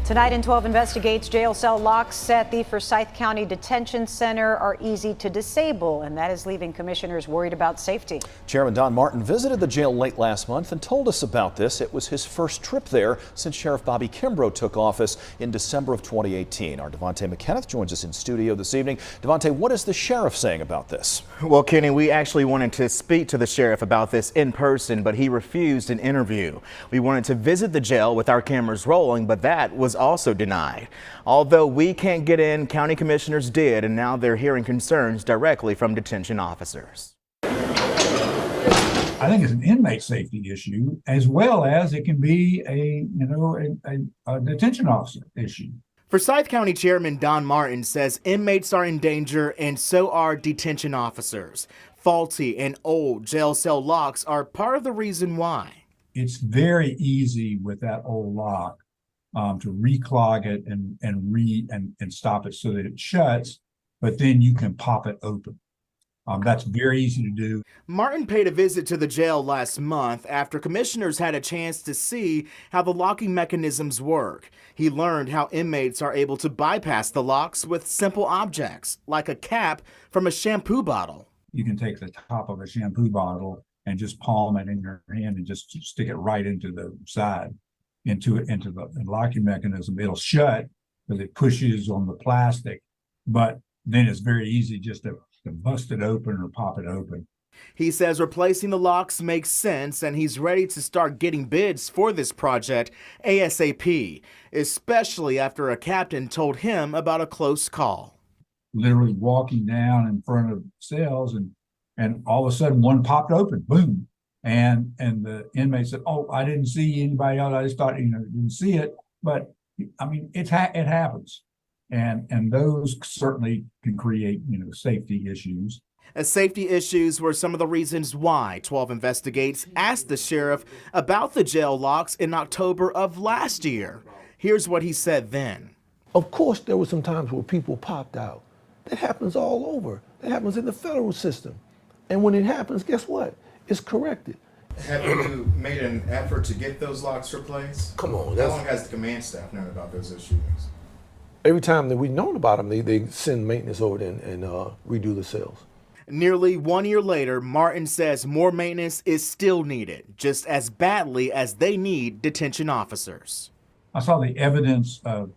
Tonight in 12 Investigates, jail cell locks at the Forsyth County Detention Center are easy to disable, and that is leaving commissioners worried about safety. Chairman Don Martin visited the jail late last month and told us about this. It was his first trip there since Sheriff Bobby Kimbrough took office in December of 2018. Our Devontae McKenneth joins us in studio this evening. Devontae, what is the sheriff saying about this? Well, Kenny, we actually wanted to speak to the sheriff about this in person, but he refused an interview. We wanted to visit the jail with our cameras rolling, but that was also denied. Although we can't get in, county commissioners did, and now they're hearing concerns directly from detention officers. I think it's an inmate safety issue, as well as it can be a detention officer issue. Forsyth County Chairman Don Martin says inmates are in danger and so are detention officers. Faulty and old jail cell locks are part of the reason why. It's very easy with that old lock to reclog it and stop it so that it shuts, but then you can pop it open. That's very easy to do. Martin paid a visit to the jail last month after commissioners had a chance to see how the locking mechanisms work. He learned how inmates are able to bypass the locks with simple objects, like a cap from a shampoo bottle. You can take the top of a shampoo bottle and just palm it in your hand and just stick it right into the side, into the locking mechanism. It'll shut because it pushes on the plastic, but then it's very easy just to bust it open or pop it open. He says replacing the locks makes sense, and he's ready to start getting bids for this project ASAP, especially after a captain told him about a close call. Literally walking down in front of cells, and all of a sudden one popped open, boom. And the inmate said, "Oh, I didn't see anybody else. I just thought, didn't see it." But I mean, it happens. And those certainly can create, safety issues. Safety issues were some of the reasons why 12 Investigates asked the sheriff about the jail locks in October of last year. Here's what he said then. Of course, there were some times where people popped out. That happens all over. That happens in the federal system. And when it happens, guess what? It's corrected. Have you made an effort to get those locks replaced? Come on. How long has the command staff known about those issues? Every time that we've known about them, they send maintenance over there and redo the cells. Nearly 1 year later, Martin says more maintenance is still needed, just as badly as they need detention officers. I saw the evidence of,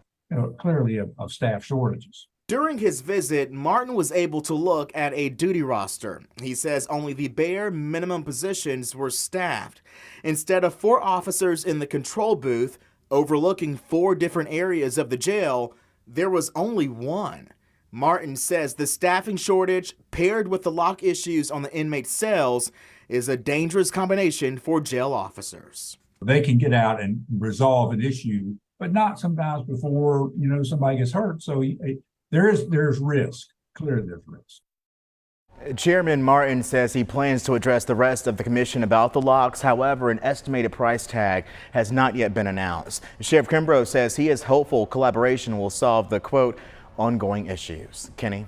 clearly of staff shortages. During his visit, Martin was able to look at a duty roster. He says only the bare minimum positions were staffed. Instead of 4 officers in the control booth overlooking 4 different areas of the jail, there was only 1. Martin says the staffing shortage, paired with the lock issues on the inmate cells, is a dangerous combination for jail officers. They can get out and resolve an issue, but not sometimes before, somebody gets hurt. So there's risk. Clearly there's risk. Chairman Martin says he plans to address the rest of the commission about the locks. However, an estimated price tag has not yet been announced. Sheriff Kimbrough says he is hopeful collaboration will solve the, quote, ongoing issues. Kenny?